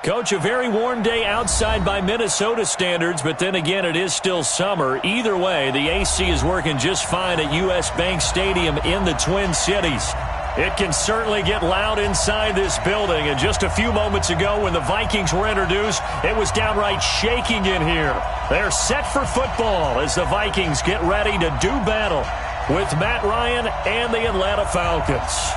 Coach, a very warm day outside by Minnesota standards, but then again, it is still summer. Either way, the AC is working just fine at U.S. Bank Stadium in the Twin Cities. It can certainly get loud inside this building, and just a few moments ago when the Vikings were introduced, it was downright shaking in here. They're set for football as the Vikings get ready to do battle with Matt Ryan and the Atlanta Falcons.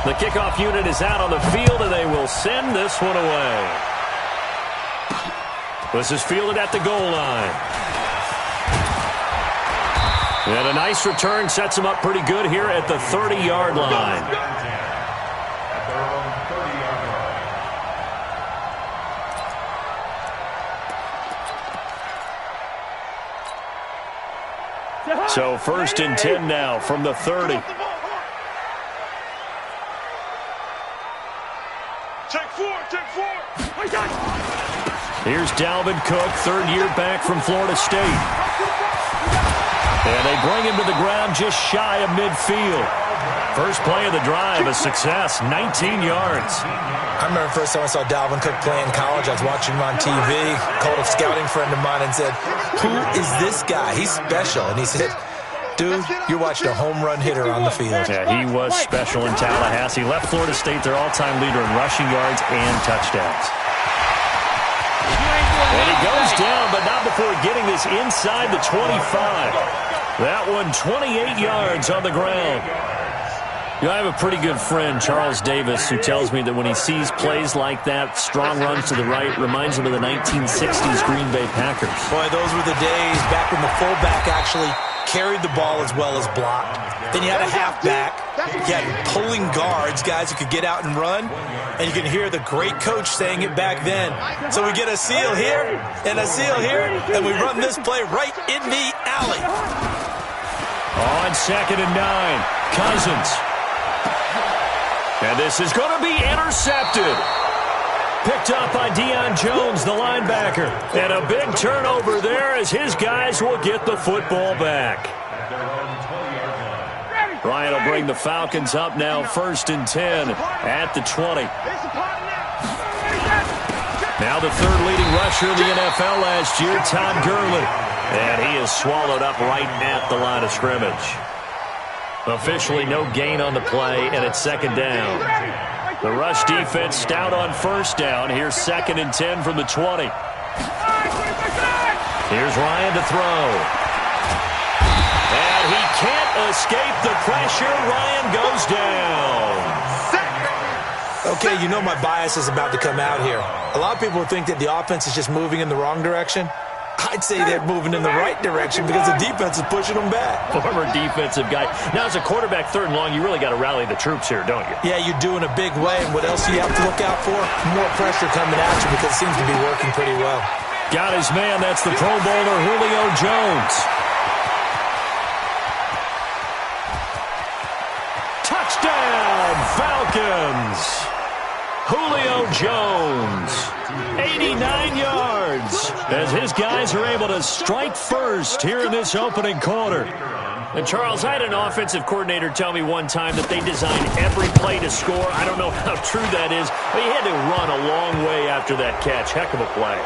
The kickoff unit is out on the field, and they will send this one away. This is fielded at the goal line. And a nice return sets him up pretty good here at the 30-yard line. So 1st and 10 now from the 30. Here's Dalvin Cook, third year back from Florida State. And they bring him to the ground just shy of midfield. First play of the drive, a success, 19 yards. I remember the first time I saw Dalvin Cook play in college. I was watching him on TV, called a scouting friend of mine and said, "Who is this guy? He's special." And he said, "Dude, you're watching a home run hitter on the field." Yeah, he was special in Tallahassee. Left Florida State their all-time leader in rushing yards and touchdowns. And he goes down, but not before getting this inside the 25. That one 28 yards on the ground. You know, I have a pretty good friend, Charles Davis, who tells me that when he sees plays like that, strong runs to the right, reminds him of the 1960s Green Bay Packers. Boy, those were the days back when the fullback actually carried the ball as well as blocked. Then you had a halfback. You had pulling guards, guys who could get out and run. And you can hear the great coach saying it back then. So we get a seal here and a seal here, and we run this play right in the alley. On 2nd and 9, Cousins. And this is going to be intercepted. Picked up by Deion Jones, the linebacker. And a big turnover there as his guys will get the football back. Ryan will bring the Falcons up now, 1st and 10 at the 20. Now the third leading rusher in the NFL last year, Todd Gurley. And he is swallowed up right at the line of scrimmage. Officially no gain on the play, and it's 2nd down. The rush defense stout on 1st down. Here's 2nd and 10 from the 20. Here's Ryan to throw. And he can't escape the pressure. Ryan goes down. Okay, you know my bias is about to come out here. A lot of people think that the offense is just moving in the wrong direction. I'd say they're moving in the right direction because the defense is pushing them back. Former defensive guy. Now, as a quarterback, 3rd and long, you really got to rally the troops here, don't you? Yeah, you do in a big way. And what else do you have to look out for? More pressure coming at you because it seems to be working pretty well. Got his man. That's the Pro Bowler, Julio Jones. Touchdown, Falcons. Julio Jones, 89 yards, as his guys are able to strike first here in this opening quarter. And, Charles, I had an offensive coordinator tell me one time that they designed every play to score. I don't know how true that is, but he had to run a long way after that catch. Heck of a play.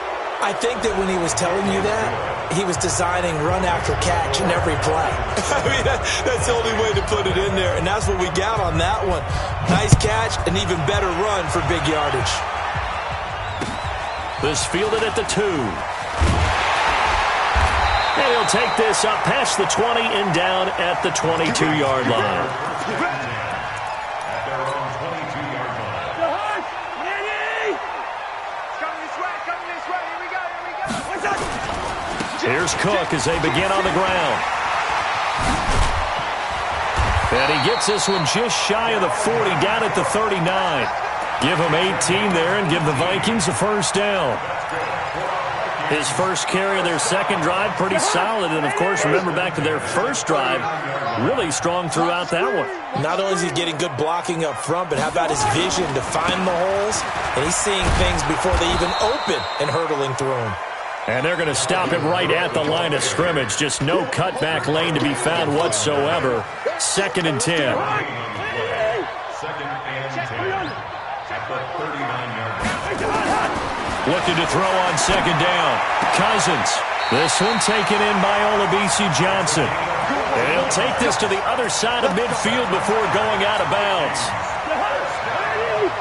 I think that when he was telling you that, he was designing run after catch in every play. I mean, that's the only way to put it in there, and that's what we got on that one. Nice catch, an even better run for big yardage. This fielded at the 2. And he'll take this up past the 20 and down at the 22-yard line. Here's Cook as they begin on the ground. And he gets this one just shy of the 40, down at the 39. Give him 18 there and give the Vikings a first down. His first carry of their second drive, pretty solid. And, of course, remember back to their first drive, really strong throughout that one. Not only is he getting good blocking up front, but how about his vision to find the holes? And he's seeing things before they even open and hurtling through them. And they're going to stop him right at the line of scrimmage. Just no cutback lane to be found whatsoever. 2nd and 10. 2nd and 10 at the 39-yard line. Looking to throw on 2nd down. Cousins. This one taken in by Olabisi Johnson. And he'll take this to the other side of midfield before going out of bounds.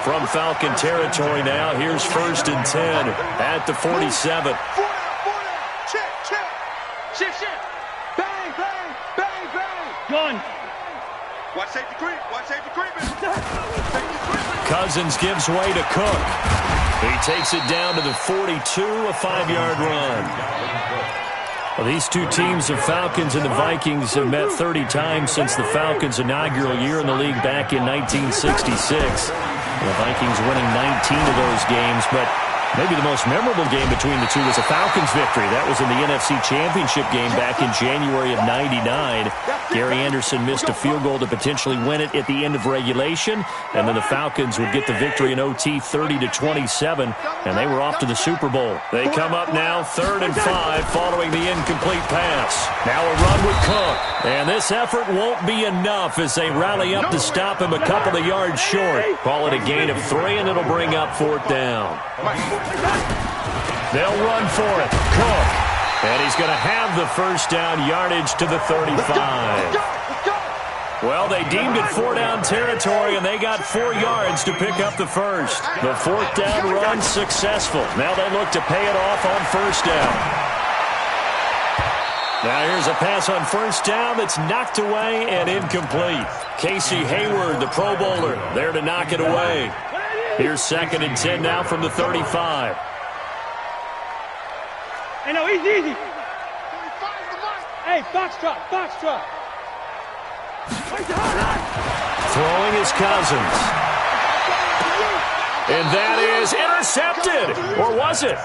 From Falcon territory now, here's 1st and 10 at the 47. Bang, bang, bang, bang. Gun. Watch safety creep. Watch safety creeping. Cousins gives way to Cook. He takes it down to the 42, a 5-yard run. Well, these two teams, the Falcons and the Vikings, have met 30 times since the Falcons' inaugural year in the league back in 1966. The Vikings winning 19 of those games, but maybe the most memorable game between the two was a Falcons victory. That was in the NFC Championship game back in January of '99. Gary Anderson missed a field goal to potentially win it at the end of regulation, and then the Falcons would get the victory in OT 30-27, and they were off to the Super Bowl. They come up now 3rd and 5 following the incomplete pass. Now a run with Cook, and this effort won't be enough as they rally up to stop him a couple of yards short. Call it a gain of 3, and it'll bring up 4th down. They'll run for it. Cook. And he's going to have the first down, yardage to the 35. Well, they deemed it 4-down territory, and they got 4 yards to pick up the first. The 4th down run successful. Now they look to pay it off on 1st down. Now here's a pass on 1st down that's knocked away and incomplete. Casey Hayward, the Pro Bowler, there to knock it away. Here's 2nd and 10 now from the 35. Hey, no, easy. Hey, box drop. Throwing is Cousins. And that is intercepted. Or was it?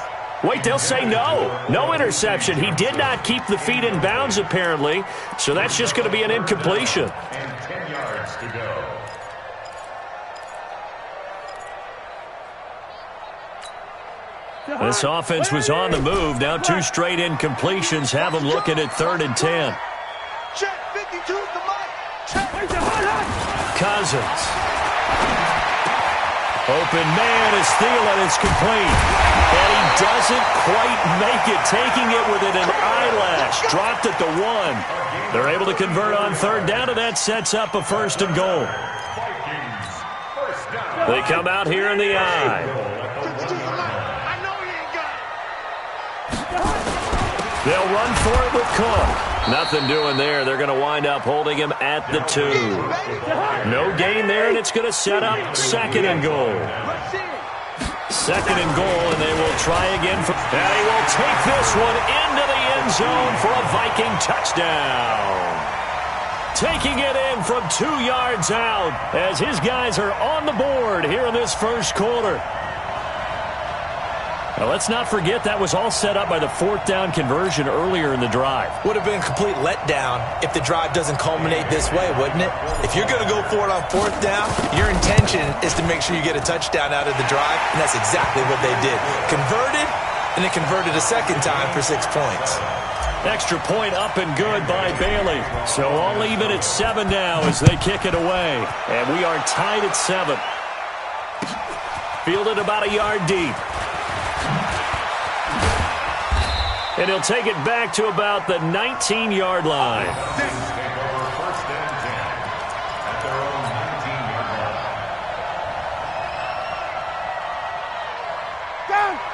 Wait, they'll say no. No interception. He did not keep the feet in bounds, apparently. So that's just going to be an incompletion. And 10 yards to go. This offense was on the move. Now 2 straight incompletions have them looking at 3rd and 10. Cousins. Open man is Thielen. It's complete. And he doesn't quite make it, taking it within an eyelash. Dropped at the 1. They're able to convert on 3rd down, and that sets up a 1st and goal. They come out here in the eye. They'll run for it with Cook. Nothing doing there. They're going to wind up holding him at the 2. No gain there, and it's going to set up 2nd and goal. 2nd and goal, and they will try again. And he will take this one into the end zone for a Viking touchdown. Taking it in from 2 yards out as his guys are on the board here in this first quarter. Now, let's not forget that was all set up by the 4th down conversion earlier in the drive. Would have been a complete letdown if the drive doesn't culminate this way, wouldn't it? If you're going to go for it on 4th down, your intention is to make sure you get a touchdown out of the drive, and that's exactly what they did. Converted, and they converted a 2nd time for 6 points. Extra point up and good by Bailey. So all even at 7 now as they kick it away. And we are tied at 7. Fielded about a yard deep. And he'll take it back to about the 19-yard line.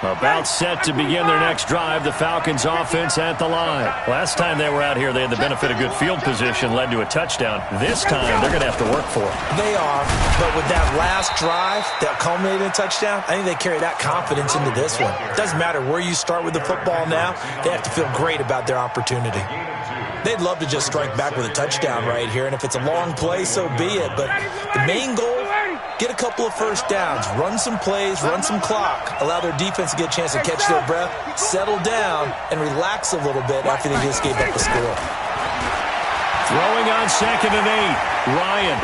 About set to begin their next drive, the Falcons offense at the line. Last time they were out here, they had the benefit of good field position, led to a touchdown. This time, they're going to have to work for it. They are, but with that last drive that culminated in a touchdown, I think they carry that confidence into this one. It doesn't matter where you start with the football now, they have to feel great about their opportunity. They'd love to just strike back with a touchdown right here, and if it's a long play, so be it. But the main goal, get a couple of first downs, run some plays, run some clock, allow their defense to get a chance to catch their breath, settle down, and relax a little bit after they just gave up the score. Throwing on 2nd and 8. Ryan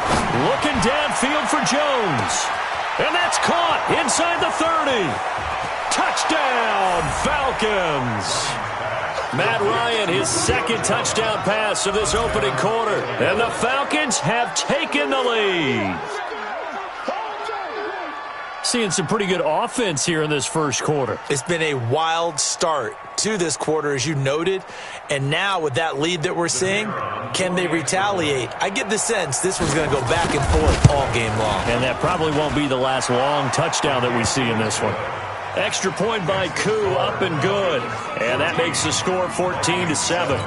looking downfield for Jones. And that's caught inside the 30. Touchdown, Falcons. Matt Ryan, his second touchdown pass of this opening quarter. And the Falcons have taken the lead. Seeing some pretty good offense here in this first quarter. It's been a wild start to this quarter, as you noted. And now with that lead that we're seeing, can they retaliate? I get the sense this one's going to go back and forth all game long. And that probably won't be the last long touchdown that we see in this one. Extra point by Koo, up and good. And that makes the score 14-7.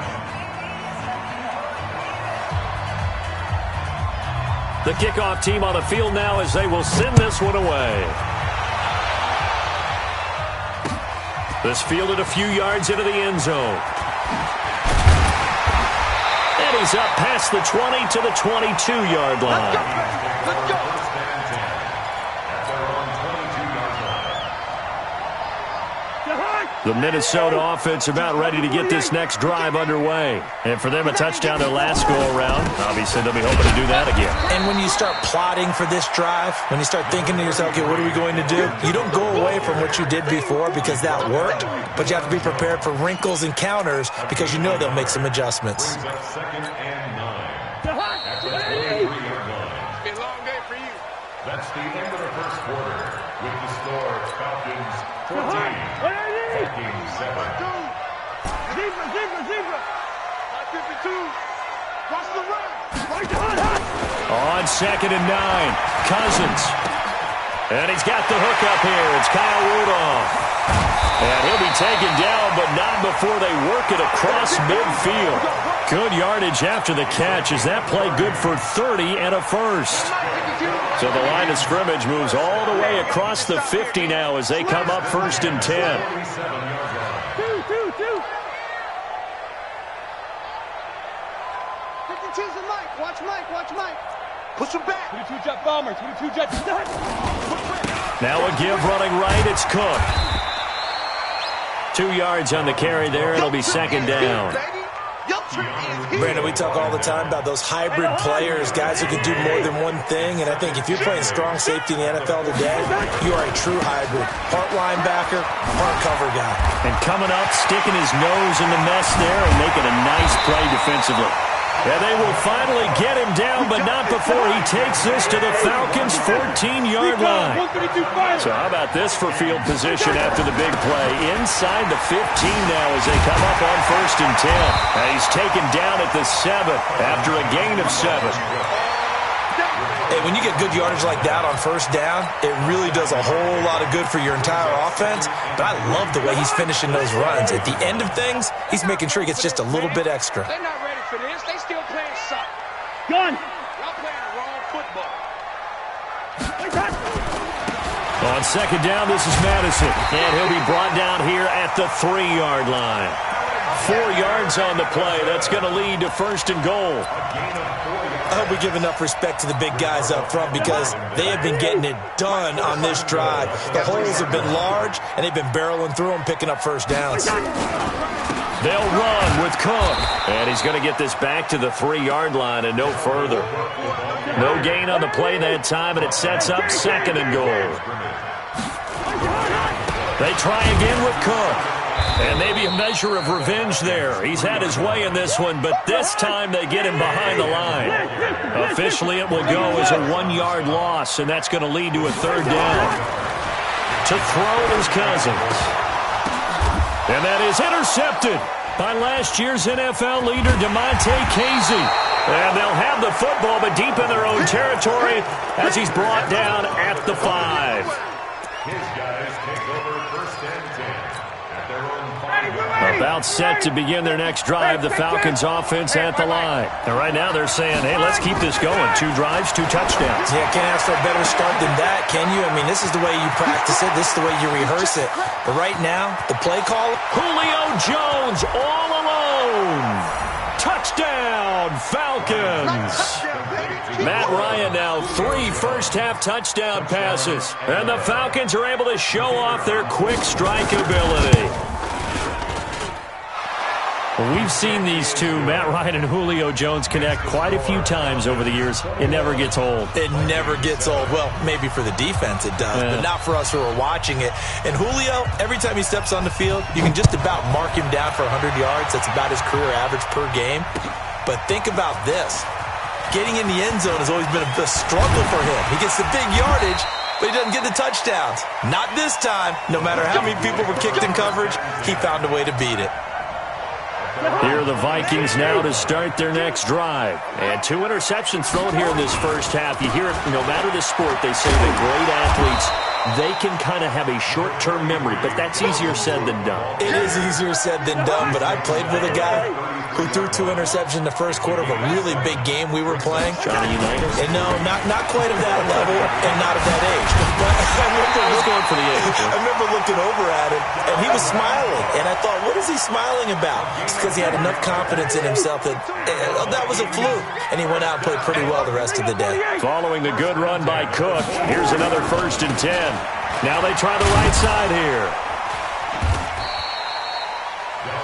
The kickoff team on the field now as they will send this one away. This fielded a few yards into the end zone. And he's up past the 20 to the 22-yard line. Let's go. The Minnesota offense about ready to get this next drive underway. And for them, a touchdown their last go-around. Obviously, they'll be hoping to do that again. And when you start plotting for this drive, when you start thinking to yourself, okay, what are we going to do? You don't go away from what you did before because that worked, but you have to be prepared for wrinkles and counters because you know they'll make some adjustments. Second and 9. It's been a long day for you. That's the end of the first quarter with the score Falcons 14. Falcons 7. Zebra. 52. Cross the right. On 2nd and 9, Cousins. And he's got the hook up here. It's Kyle Rudolph. And he'll be taken down, but not before they work it across midfield. Good yardage after the catch as that play good for 30 and a first. So the line of scrimmage moves all the way across the 50 now as they come up 1st and 10. Watch Mike. Push him back. 22 jet bomber. 22 jet. Now a give running right. It's Cook. 2 yards on the carry there. It'll be 2nd down. Brandon, we talk all the time about those hybrid players, guys who can do more than one thing. And I think if you're playing strong safety in the NFL today, you are a true hybrid. Part linebacker, part cover guy. And coming up, sticking his nose in the mess there and making a nice play defensively. And they will finally get him down, but not before he takes this to the Falcons' 14-yard line. So how about this for field position after the big play? Inside the 15 now as they come up on 1st and 10. And he's taken down at the 7 after a gain of 7. Hey, when you get good yardage like that on 1st down, it really does a whole lot of good for your entire offense. But I love the way he's finishing those runs. At the end of things, he's making sure he gets just a little bit extra. They're not ready for this. They still playing soft. Gun. Y'all playing the wrong football. On 2nd down, this is Madison. And he'll be brought down here at the 3-yard line. 4 yards on the play. That's going to lead to 1st and goal. I hope we give enough respect to the big guys up front because they have been getting it done on this drive. The holes have been large, and they've been barreling through them, picking up 1st downs. They'll run with Cook. And he's going to get this back to the 3-yard line and no further. No gain on the play that time, and it sets up 2nd and goal. They try again with Cook. And maybe a measure of revenge there. He's had his way in this one, but this time they get him behind the line. Officially, it will go as a 1-yard loss, and that's going to lead to a 3rd down. To throw is Cousins. And that is intercepted by last year's NFL leader, DeMonte Casey. And they'll have the football, but deep in their own territory as he's brought down at the 5. His guys take over first and 10 at their own 5. About set to begin their next drive, the Falcons offense at the line. And right now they're saying, hey, let's keep this going. 2 drives, 2 touchdowns. Yeah, can't ask for a better start than that, can you? I mean, this is the way you practice it. This is the way you rehearse it. But right now, the play call, Julio Jones all alone. Touchdown, Falcons. Matt Ryan now 3 first-half touchdown passes. And the Falcons are able to show off their quick strike ability. We've seen these two, Matt Ryan and Julio Jones, connect quite a few times over the years. It never gets old. It never gets old. Well, maybe for the defense it does, but not for us who are watching it. And Julio, every time he steps on the field, you can just about mark him down for 100 yards. That's about his career average per game. But think about this. Getting in the end zone has always been a struggle for him. He gets the big yardage, but he doesn't get the touchdowns. Not this time. No matter how many people were kicked in coverage, he found a way to beat it. Here are the Vikings now to start their next drive. And 2 interceptions thrown here in this first half. You hear it, no matter the sport, they say that great athletes, they can kind of have a short-term memory, but that's easier said than done. It is easier said than done, but I played with a guy who threw 2 interceptions in the first quarter of a really big game we were playing. Johnny Unitas? And no, not quite of that level and not of that age. But I remember looking over at him, and he was smiling. And I thought, what is he smiling about? It's because he had enough confidence in himself that that was a fluke. And he went out and played pretty well the rest of the day. Following the good run by Cook, here's another 1st and 10. Now they try the right side here.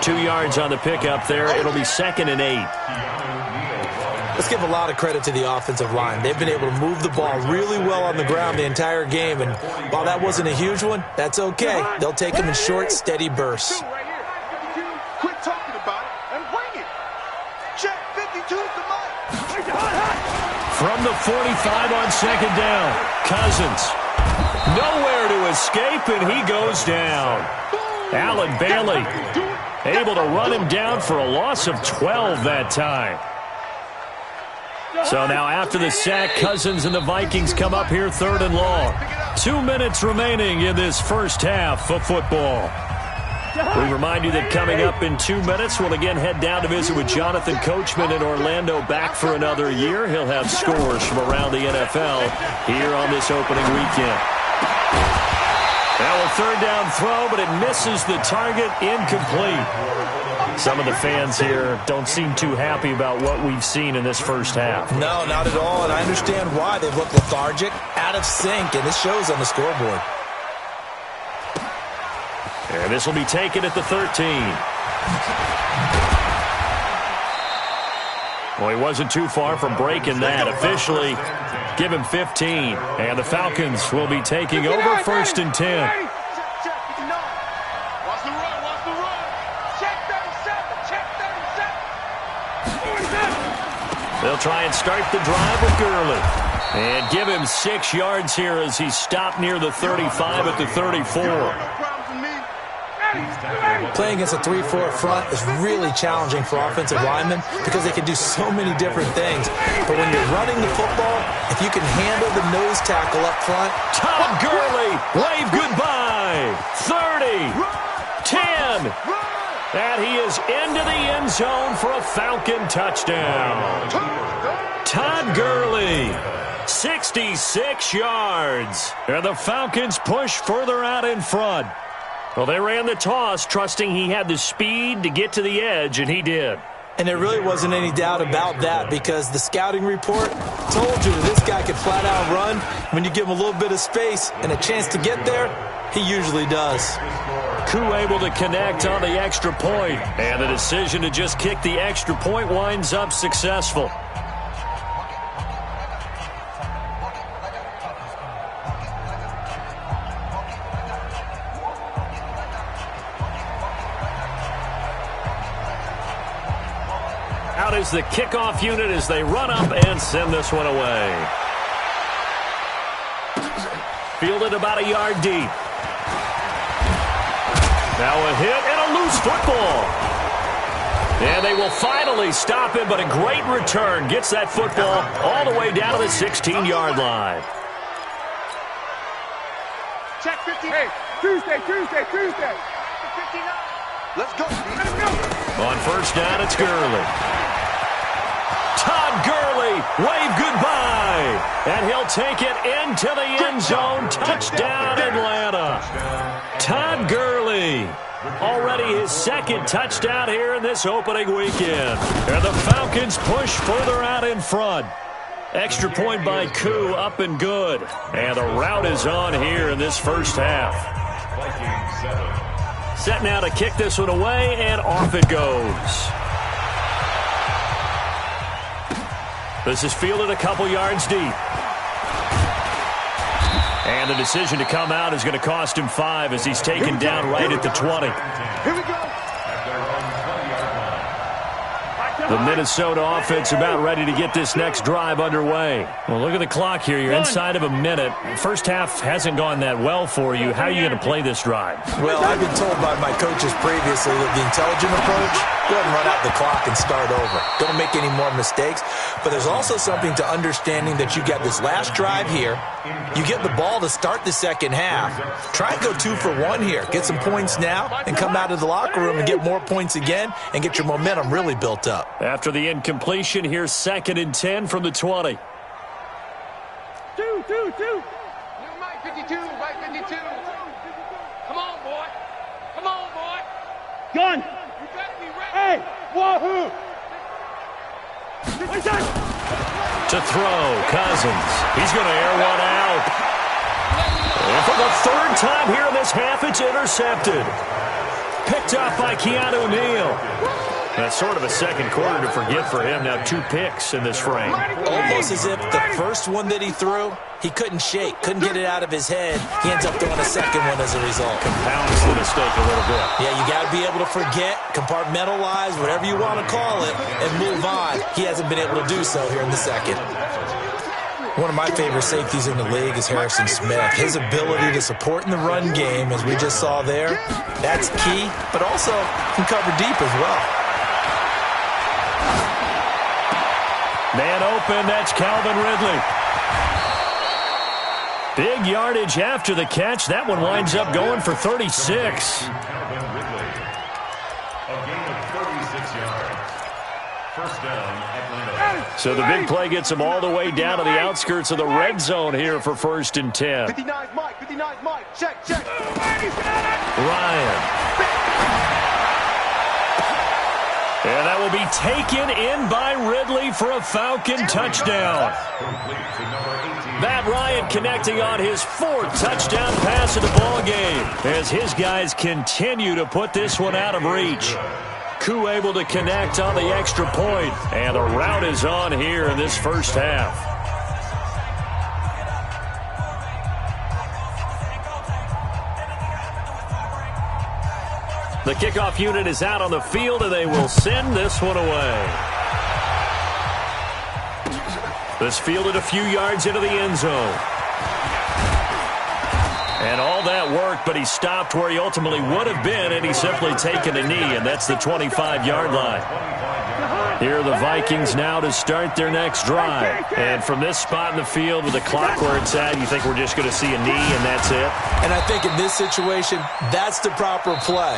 2 yards on the pickup there. It'll be 2nd and 8. Let's give a lot of credit to the offensive line. They've been able to move the ball really well on the ground the entire game. And while that wasn't a huge one, that's okay. They'll take them in short, steady bursts. Quit talking about it and bring it. Check 52 to Mike. From the 45 on 2nd down, Cousins. Nowhere to escape, and he goes down. Allen Bailey able to run him down for a loss of 12 that time. So now after the sack, Cousins and the Vikings come up here 3rd and long. 2 minutes remaining in this first half of football. We remind you that coming up in 2 minutes, we'll again head down to visit with Jonathan Coachman in Orlando, back for another year. He'll have scores from around the NFL here on this opening weekend. Now a 3rd down throw, but it misses the target, incomplete. Some of the fans here don't seem too happy about what we've seen in this first half. No, not at all, and I understand why. They've looked lethargic, out of sync, and this shows on the scoreboard. And this will be taken at the 13. Well, he wasn't too far from breaking that. Officially, give him 15. And the Falcons will be taking over 1st and 10. Watch the run, watch the run. Check 37, check 37. They'll try and start the drive with Gurley. And give him 6 yards here as he stopped near the 35 at the 34. Playing against a 3-4 front is really challenging for offensive linemen because they can do so many different things. But when you're running the football, if you can handle the nose tackle up front. Todd Gurley, wave goodbye. 30, 10. And he is into the end zone for a Falcon touchdown. Todd Gurley, 66 yards. And the Falcons push further out in front. Well, they ran the toss, trusting he had the speed to get to the edge, and he did. And there really wasn't any doubt about that because the scouting report told you this guy could flat out run. When you give him a little bit of space and a chance to get there, he usually does. Koo able to connect on the extra point, and the decision to just kick the extra point winds up successful. Out is the kickoff unit as they run up and send this one away. Fielded about a yard deep. Now a hit and a loose football. And they will finally stop him, but a great return. Gets that football all the way down to the 16-yard line. Check 50. Hey, Tuesday. 59. Let's go. On first down, it's Gurley. Todd Gurley, wave goodbye. And he'll take it into the end zone. Touchdown, Atlanta. Todd Gurley. Already his second touchdown here in this opening weekend. And the Falcons push further out in front. Extra point by Koo, up and good. And the route is on here in this first half. Set now to kick this one away, and off it goes. This is fielded a couple yards deep. And the decision to come out is going to cost him 5 as he's taken down right at the 20. Here we go. The Minnesota offense about ready to get this next drive underway. Well, look at the clock here. You're inside of a minute. First half hasn't gone that well for you. How are you going to play this drive? Well, I've been told by my coaches previously that the intelligent approach, go ahead and run out the clock and start over. Don't make any more mistakes. But there's also something to understanding that you got this last drive here. You get the ball to start the second half. Try and go 2 for 1 here. Get some points now and come out of the locker room and get more points again and get your momentum really built up. After the incompletion, here's 2nd and 10 from the 20. Two. Right 52. Come on, boy. Gun. You better be ready. Hey, wahoo. To throw, Cousins. He's going to air one out. And for the 3rd time here in this half, it's intercepted. Picked up by Keanu Neal. That's sort of a second quarter to forget for him. Now 2 picks in this frame. Almost as if the first one that he threw, he couldn't shake, couldn't get it out of his head. He ends up throwing a second one as a result. Compounds the mistake a little bit. Yeah, you got to be able to forget, compartmentalize, whatever you want to call it, and move on. He hasn't been able to do so here in the second. One of my favorite safeties in the league is Harrison Smith. His ability to support in the run game, as we just saw there, that's key, but also can cover deep as well. Man open, that's Calvin Ridley. Big yardage after the catch. That one winds up going for 36. Calvin Ridley. A gain of 36 yards. First down, Atlanta. So the big play gets him all the way down to the outskirts of the red zone here for 1st and 10. 59's Mike. Check. Ryan. And that will be taken in by Ridley for a Falcon touchdown. Matt Ryan connecting on his 4th touchdown pass of the ballgame as his guys continue to put this one out of reach. Koo able to connect on the extra point, and the route is on here in this first half. The kickoff unit is out on the field, and they will send this one away. This fielded a few yards into the end zone. And all that worked, but he stopped where he ultimately would have been, and he's simply taken a knee, and that's the 25-yard line. Here are the Vikings now to start their next drive. And from this spot in the field with the clock where it's at, you think we're just going to see a knee and that's it? And I think in this situation, that's the proper play.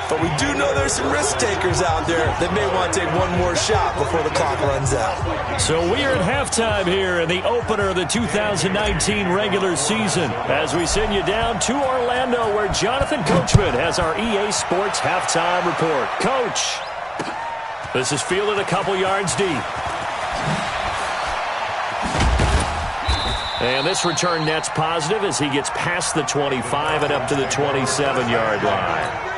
But we do know there's some risk takers out there that may want to take one more shot before the clock runs out. So we are at halftime here in the opener of the 2019 regular season as we send you down to Orlando where Jonathan Coachman has our EA Sports halftime report. Coach. This is fielded a couple yards deep. And this return net's positive as he gets past the 25 and up to the 27-yard line.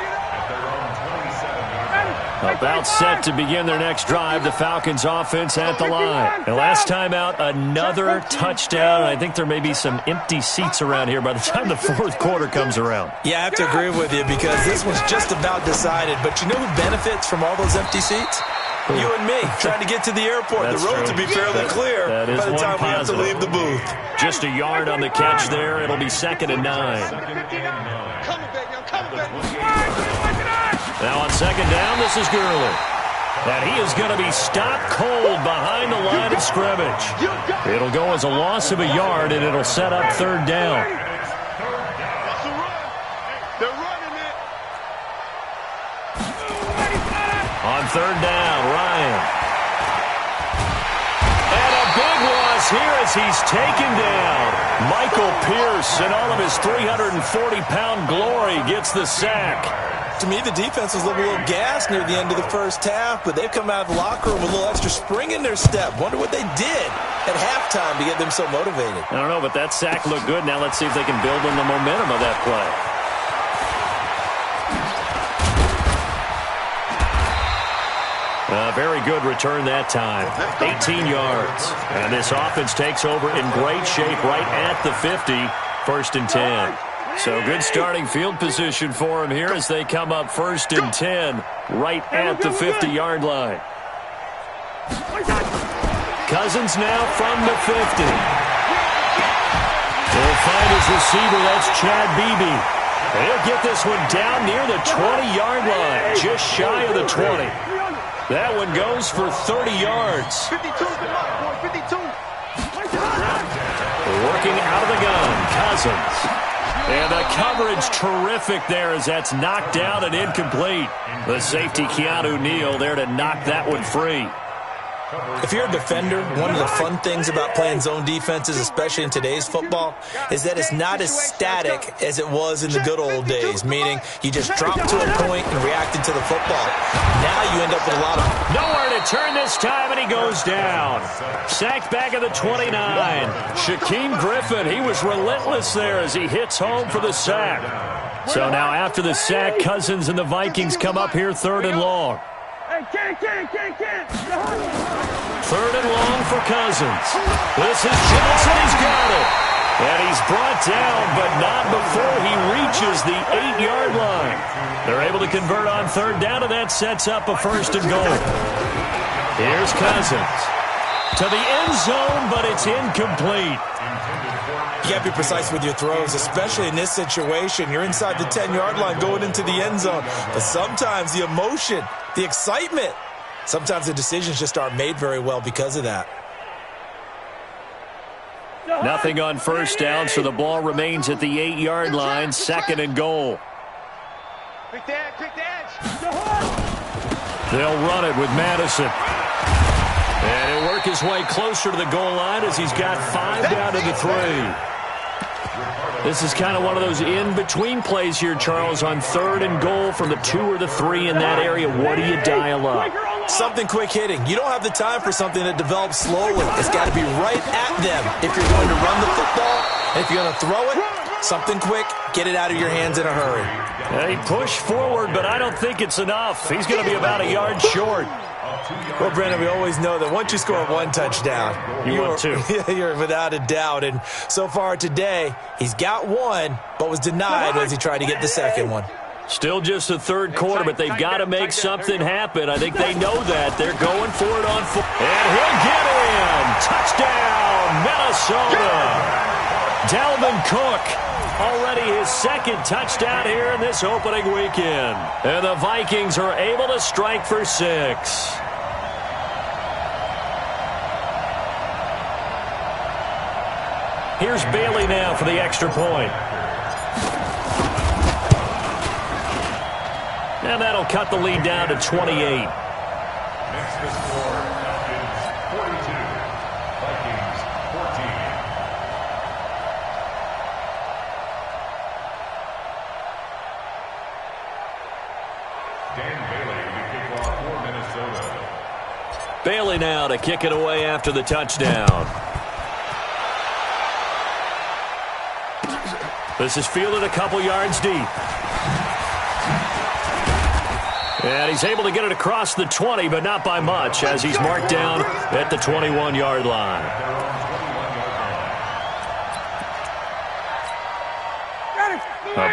About set to begin their next drive, the Falcons offense at the line. And last time out, another touchdown. I think there may be some empty seats around here by the time the 4th quarter comes around. Yeah, I have to agree with you because this one's just about decided. But you know who benefits from all those empty seats? You and me, trying to get to the airport. That's the road true. to be fairly clear by the time we have to leave the booth. Just a yard on the catch there. It'll be 2nd and 9. Come on, baby. Now on second down, this is Gurley. And he is going to be stopped cold behind the line of scrimmage. It'll go as a loss of a yard, and it'll set up third down. On third down, Ryan. And a big loss here as he's taken down. Michael Pierce, in all of his 340-pound glory, gets the sack. To me, the defense was a little gassed near the end of the first half, but they've come out of the locker room with a little extra spring in their step. Wonder what they did at halftime to get them so motivated. I don't know, but that sack looked good. Now let's see if they can build on the momentum of that play. Very good return that time. 18 yards. And this offense takes over in great shape right at the 50. First and 10. So good starting field position for him here as they come up first and 10 right at the 50-yard line. Cousins now from the 50. He'll find his receiver. That's Chad Beebe. And he'll get this one down near the 20-yard line, just shy of the 20. That one goes for 30 yards. 52, Working out of the gun, Cousins. And the coverage terrific there as that's knocked down and incomplete. The safety, Keanu Neal, there to knock that one free. If you're a defender, one of the fun things about playing zone defenses, especially in today's football, is that it's not as static as it was in the good old days, meaning you just drop to a point and reacted to the football. Now you end up with a lot of... Nowhere to turn this time, and he goes down. Sacked back at the 29. Shaquem Griffin, he was relentless there as he hits home for the sack. So now after the sack, Cousins and the Vikings come up here third and long. Third and long for Cousins. This is Johnson. He's got it. And he's brought down, but not before he reaches the 8-yard line. They're able to convert on third down, and that sets up a first and goal. Here's Cousins. To the end zone, but it's incomplete. You got to be precise with your throws, especially in this situation. You're inside the 10-yard line going into the end zone. But sometimes the emotion, the excitement, sometimes the decisions just aren't made very well because of that. Nothing on first down, so the ball remains at the 8-yard line, second and goal. They'll run it with Madison. And he'll work his way closer to the goal line as he's got 5 down to the 3. This is kind of one of those in-between plays here, Charles, on third and goal from the 2 or the 3 in that area. What do you dial up? Something quick hitting. You don't have the time for something that develops slowly. It's got to be right at them if you're going to run the football. And if you're going to throw it, something quick, get it out of your hands in a hurry. He pushed forward, but I don't think it's enough. He's going to be about a yard short. Well, Brendan, we always know that once you score one touchdown, want two. You're without a doubt. And so far today, he's got one, but was denied as he tried to get the second one. Still just the third quarter, but they've got to make something happen. I think they know that. They're going for it on foot. And he'll get in. Touchdown, Minnesota. Dalvin Cook, already his second touchdown here in this opening weekend. And the Vikings are able to strike for 6. Here's Bailey now for the extra point. And that'll cut the lead down to 28. Next to score, Falcons 42, Vikings 14. Dan Bailey to kick off for Minnesota. Bailey now to kick it away after the touchdown. This is fielded a couple yards deep. And he's able to get it across the 20, but not by much, as he's marked down at the 21-yard line.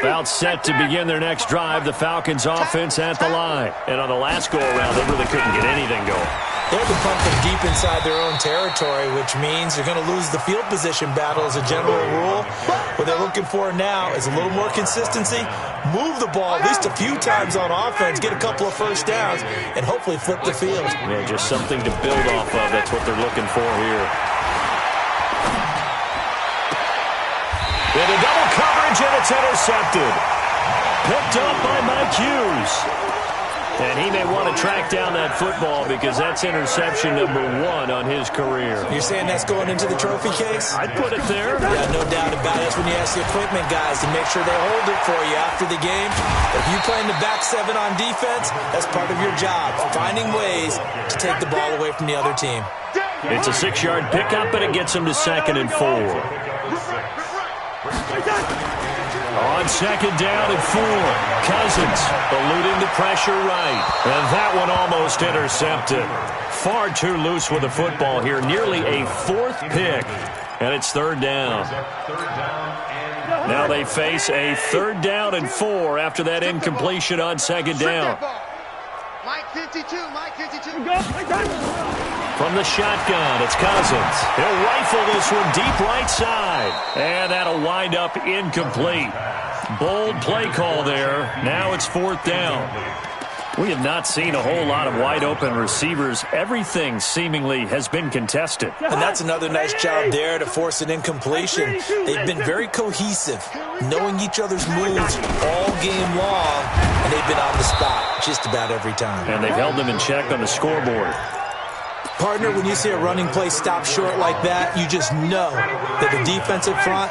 About set to begin their next drive, the Falcons offense at the line. And on the last go-around, they really couldn't get anything going. They have to punt from deep inside their own territory, which means you're going to lose the field position battle as a general rule, What they're looking for now is a little more consistency, move the ball at least a few times on offense, get a couple of first downs, and hopefully flip the field. Yeah, just something to build off of. That's what they're looking for here. Into double coverage, and it's intercepted. Picked up by Mike Hughes. And he may want to track down that football because that's interception number 1 on his career. You're saying that's going into the trophy case? I'd put it there. Yeah, no doubt about it. That's when you ask the equipment guys to make sure they hold it for you after the game. If you play in the back 7 on defense, that's part of your job, finding ways to take the ball away from the other team. It's a 6-yard pickup, and it gets him to 2nd and 4. On 2nd down and 4, Cousins eluding the pressure right. And that one almost intercepted. Far too loose with the football here. Nearly a 4th pick. And it's 3rd down. Now they face a 3rd down and 4 after that incompletion on 2nd down. Mike 52, Mike 52. From the shotgun, it's Cousins. He'll rifle this one deep right side. And that'll wind up incomplete. Bold play call there. Now it's 4th down. We have not seen a whole lot of wide-open receivers. Everything seemingly has been contested. And that's another nice job there to force an incompletion. They've been very cohesive, knowing each other's moves all game long, and they've been on the spot just about every time. And they've held them in check on the scoreboard. Partner, when you see a running play stop short like that, you just know that the defensive front,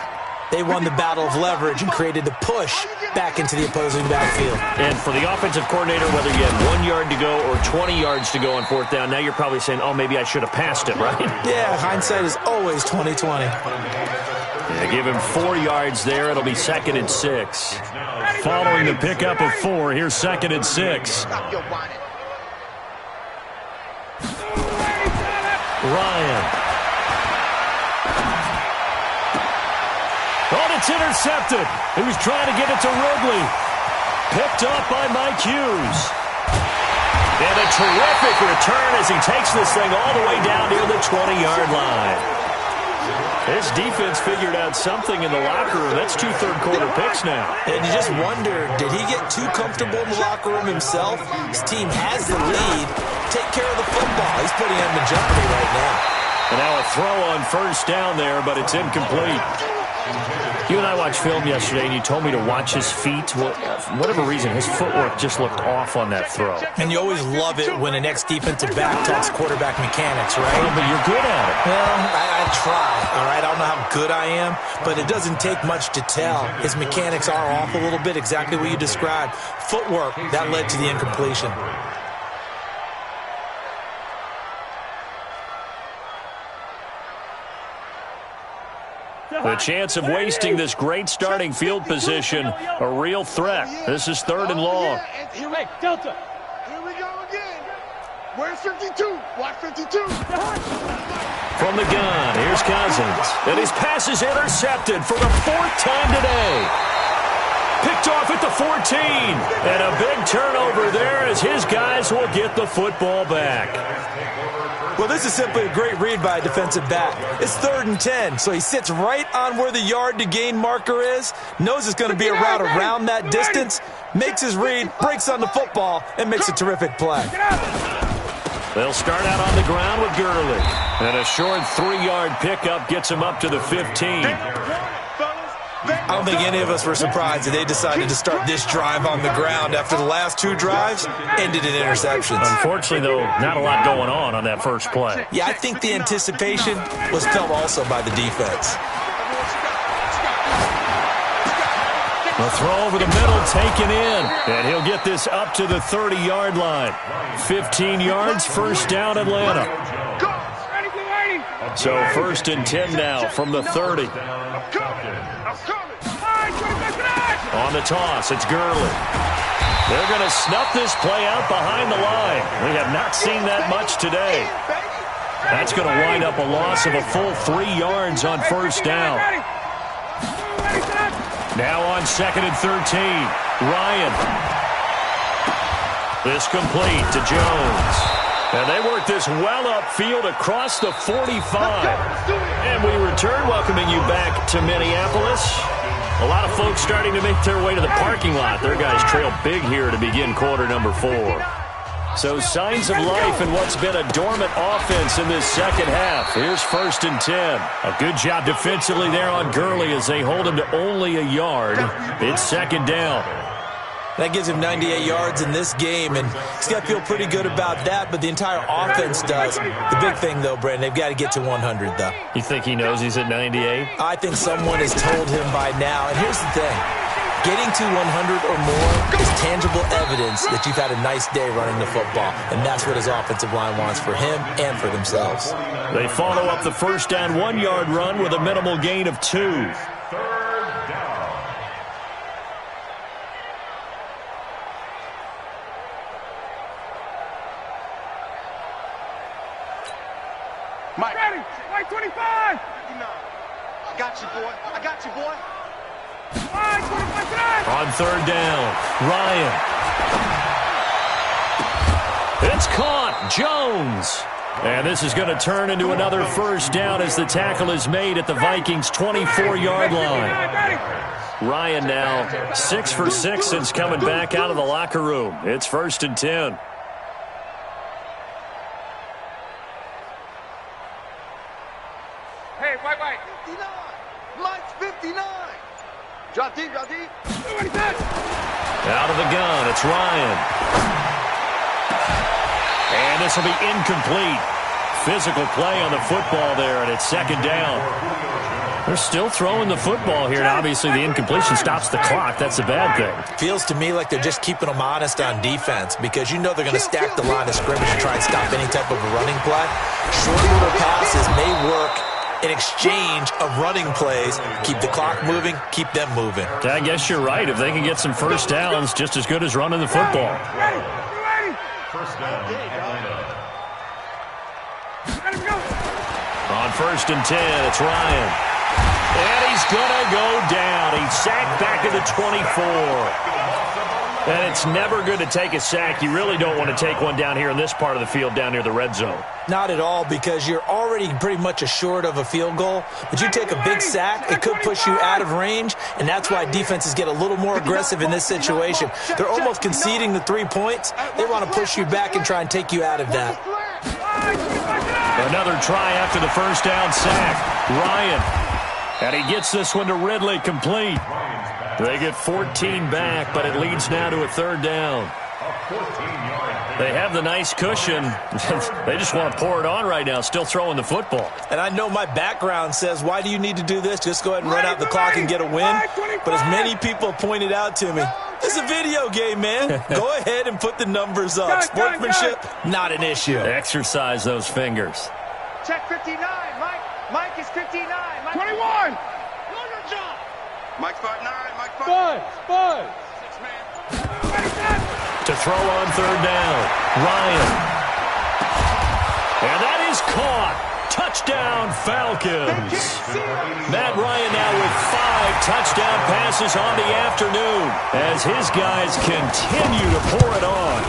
they won the battle of leverage and created the push back into the opposing backfield. And for the offensive coordinator, whether you had 1 yard to go or 20 yards to go on 4th down, now you're probably saying, oh, maybe I should have passed it, right? Yeah, hindsight is always 20/20. Yeah, give him 4 yards there. It'll be 2nd and 6. Following the pickup of 4, here's 2nd and 6. Ryan. Oh, it's intercepted. He was trying to get it to Ridley. Picked up by Mike Hughes. And a terrific return as he takes this thing all the way down near the 20-yard line. His defense figured out something in the locker room. That's 2 third-quarter picks now. And you just wonder, did he get too comfortable in the locker room himself? His team has the lead. Take care of the football. He's putting him in jeopardy right now. And now a throw on 1st down there, but it's incomplete. You and I watched film yesterday, and you told me to watch his feet. Well, for whatever reason, his footwork just looked off on that throw. And you always love it when an ex-defensive back talks quarterback mechanics, right? Oh, but you're good at it. Well, I try, all right? I don't know how good I am, but it doesn't take much to tell. His mechanics are off a little bit, exactly what you described. Footwork, that led to the incompletion. The chance of wasting this great starting field position, a real threat. This is 3rd and long. Hey, Delta. Here we go again. Where's 52? Watch 52. From the gun, here's Cousins. And his pass is intercepted for the 4th time today. Picked off at the 14. And a big turnover there as his guys will get the football back. Well, this is simply a great read by a defensive back. It's 3rd and 10, so he sits right on where the yard-to-gain marker is, knows it's going to be a route around that distance, makes his read, breaks on the football, and makes a terrific play. They'll start out on the ground with Gurley. And a short 3-yard pickup gets him up to the 15. I don't think any of us were surprised that they decided to start this drive on the ground after the last 2 drives ended in interceptions. Unfortunately, though, not a lot going on that first play. Yeah, I think the anticipation was felt also by the defense. A throw over the middle taken in, and he'll get this up to the 30-yard line. 15 yards, 1st down Atlanta. So 1st and 10 now from the 30. On the toss, it's Gurley. They're going to snuff this play out behind the line. We have not seen that much today. That's going to wind up a loss of a full 3 yards on 1st down. Now on 2nd and 13, Ryan. This complete to Jones. And they work this well upfield across the 45. And we return, welcoming you back to Minneapolis. A lot of folks starting to make their way to the parking lot. Their guys trail big here to begin quarter number 4. So signs of life in what's been a dormant offense in this second half. Here's 1st and 10. A good job defensively there on Gurley as they hold him to only a yard. It's 2nd down. That gives him 98 yards in this game, and he's got to feel pretty good about that, but the entire offense does. The big thing, though, Brandon, they've got to get to 100, though. You think he knows he's at 98? I think someone has told him by now, and here's the thing. Getting to 100 or more is tangible evidence that you've had a nice day running the football, and that's what his offensive line wants for him and for themselves. They follow up the 1st down 1-yard run with a minimal gain of 2. 3rd down. Mike. Ready. Mike 25. I got you, boy. I got you, boy. On 3rd down, Ryan. It's caught. Jones. And this is going to turn into another 1st down as the tackle is made at the Vikings' 24-yard line. Ryan now 6 for 6 since coming back out of the locker room. It's 1st and 10. Hey, Mike. 59. Mike's 59. Drop deep, drop deep. Out of the gun, it's Ryan. And this will be incomplete. Physical play on the football there, and it's 2nd down. They're still throwing the football here, and obviously the incompletion stops the clock. That's a bad thing. Feels to me like they're just keeping them honest on defense because you know they're going to stack the line of scrimmage and try and stop any type of a running play. Short little passes may work in exchange of running plays. Keep the clock moving, keep them moving. I guess you're right. If they can get some 1st downs, just as good as running the football. 1st down, Atlanta. On 1st and 10, it's Ryan. And he's going to go down. He's sacked back at the 24. And it's never good to take a sack. You really don't want to take one down here in this part of the field, down near the red zone. Not at all, because you're already pretty much assured of a field goal. But you take a big sack, it could push you out of range, and that's why defenses get a little more aggressive in this situation. They're almost conceding the 3 points. They want to push you back and try and take you out of that. Another try after the 1st down sack. Ryan. And he gets this one to Ridley, complete. They get 14 back, but it leads now to a 3rd down. They have the nice cushion. They just want to pour it on right now, still throwing the football. And I know my background says, why do you need to do this? Just go ahead and run out the clock and get a win. But as many people pointed out to me, it's a video game, man. Go ahead and put the numbers up. Sportsmanship, not an issue. Exercise those fingers. Check 59. Mike is 59. Mike 21. Mike's 5'9". Mike's 5'5". 6 man. To throw on 3rd down, Ryan. And that is caught. Touchdown, Falcons. Matt Ryan now with 5 touchdown passes on the afternoon as his guys continue to pour it on.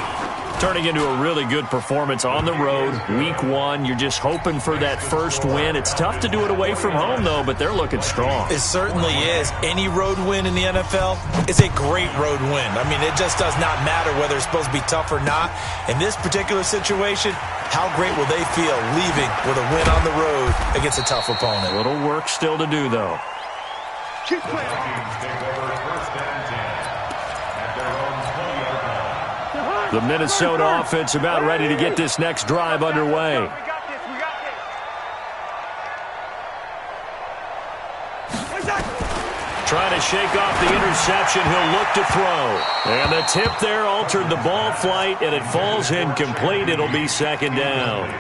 Turning into a really good performance on the road. Week 1, you're just hoping for that first win. It's tough to do it away from home, though, but they're looking strong. It certainly is. Any road win in the NFL is a great road win. I mean, it just does not matter whether it's supposed to be tough or not. In this particular situation, how great will they feel leaving with a win on the road against a tough opponent? A little work still to do, though. Keep playing. Take over 1st and 10 at their own 20-yard line. The Minnesota offense about ready to get this next drive underway. We got this. Trying to shake off the interception, he'll look to throw. And the tip there altered the ball flight, and it falls incomplete. It'll be 2nd down.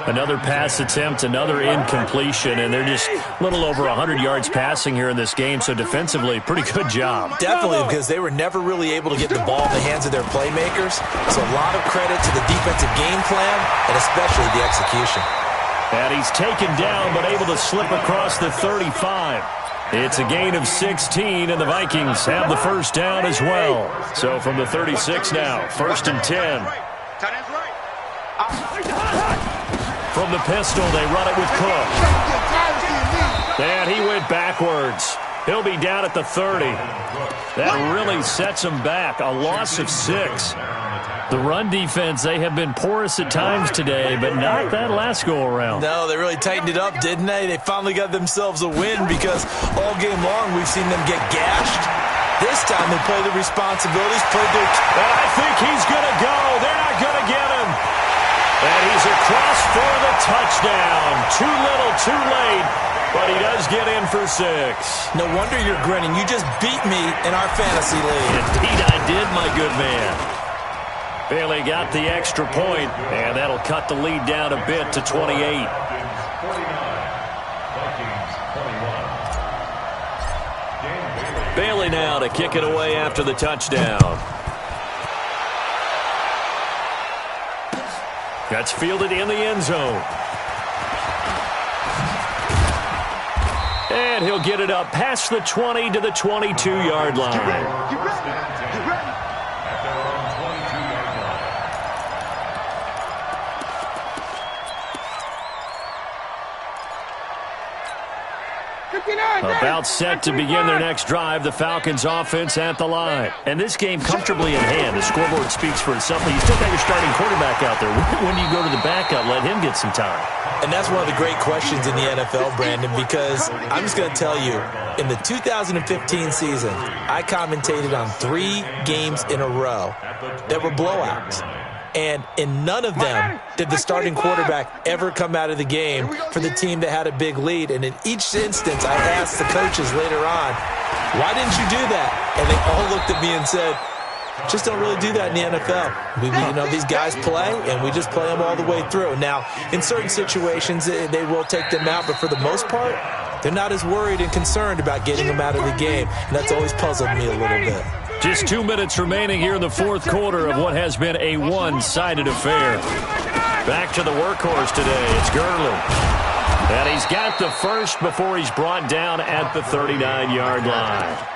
Another pass attempt, another incompletion, and they're just a little over 100 yards passing here in this game, so defensively, pretty good job. Definitely, because they were never really able to get the ball in the hands of their playmakers. So a lot of credit to the defensive game plan, and especially the execution. And he's taken down, but able to slip across the 35. It's a gain of 16, and the Vikings have the 1st down as well. So from the 36 now, 1st and 10. Tight end's right. From the pistol, they run it with Cook. And he went backwards. He'll be down at the 30. That really sets him back. A loss of 6. The run defense, they have been porous at times today, but not that last go-around. No, they really tightened it up, didn't they? They finally got themselves a win because all game long we've seen them get gashed. This time they play the responsibilities, played their... And I think he's going to go. They're not going to get him. And he's across for the touchdown. Too little, too late. But he does get in for 6. No wonder you're grinning. You just beat me in our fantasy league. Indeed I did, my good man. Bailey got the extra point, and that'll cut the lead down a bit to 28. Bailey now to kick it away after the touchdown. That's fielded in the end zone. And he'll get it up past the 20 to the 22-yard line. Get ready. About set to begin their next drive, the Falcons offense at the line. And this game comfortably in hand. The scoreboard speaks for itself. But you still got your starting quarterback out there. When do you go to the backup, let him get some time? And that's one of the great questions in the NFL, Brandon, because I'm just going to tell you, in the 2015 season, I commentated on 3 games in a row that were blowouts. And in none of them did the starting quarterback ever come out of the game for the team that had a big lead. And in each instance, I asked the coaches later on, why didn't you do that? And they all looked at me and said, just don't really do that in the NFL. These guys play, and we just play them all the way through. Now, in certain situations, they will take them out, but for the most part, they're not as worried and concerned about getting them out of the game. And that's always puzzled me a little bit. Just 2 minutes remaining here in the fourth quarter of what has been a one-sided affair. Back to the workhorse today. It's Gurley. And he's got the first before he's brought down at the 39-yard line.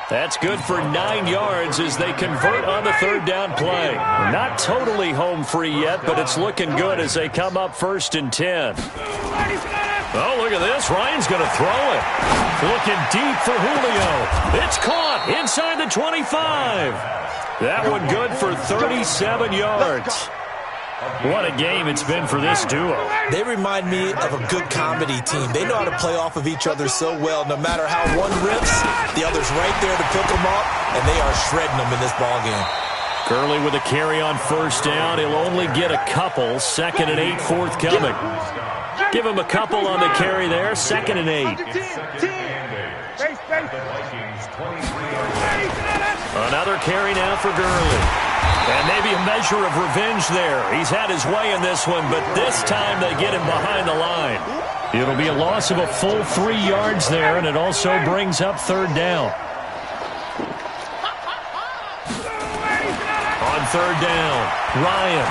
That's good for 9 yards as they convert on the third down play. Not totally home free yet, but it's looking good as they come up 1st and 10. Oh, look at this. Ryan's going to throw it. Looking deep for Julio. It's caught inside the 25. That one good for 37 yards. What a game it's been for this duo. They remind me of a good comedy team. They know how to play off of each other so well. No matter how one rips, the other's right there to pick them up, and they are shredding them in this ballgame. Gurley with a carry on first down. He'll only get a couple. 2nd and 8 forthcoming. Give him a couple on the carry there. 2nd and 8. Another carry now for Gurley. And maybe a measure of revenge there. He's had his way in this one, but this time they get him behind the line. It'll be a loss of a full 3 yards there, and it also brings up 3rd down. On 3rd down, Ryan.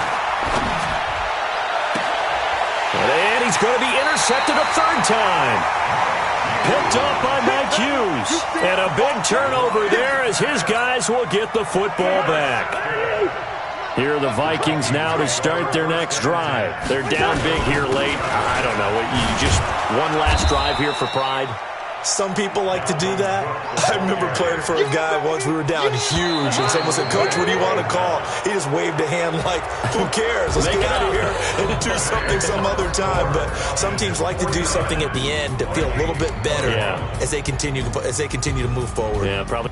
And he's going to be intercepted a 3rd time. Picked up by Mike Hughes. And a big turnover there as his guys will get the football back. Here are the Vikings now to start their next drive. They're down big here late. I don't know. You just one last drive here for pride? Some people like to do that. I remember playing for a guy once. We were down huge, and someone said, Coach, what do you want to call? He just waved a hand like, who cares? Let's get out of here and do something some other time. But some teams like to do something at the end to feel a little bit better as they continue to move forward. Yeah, probably.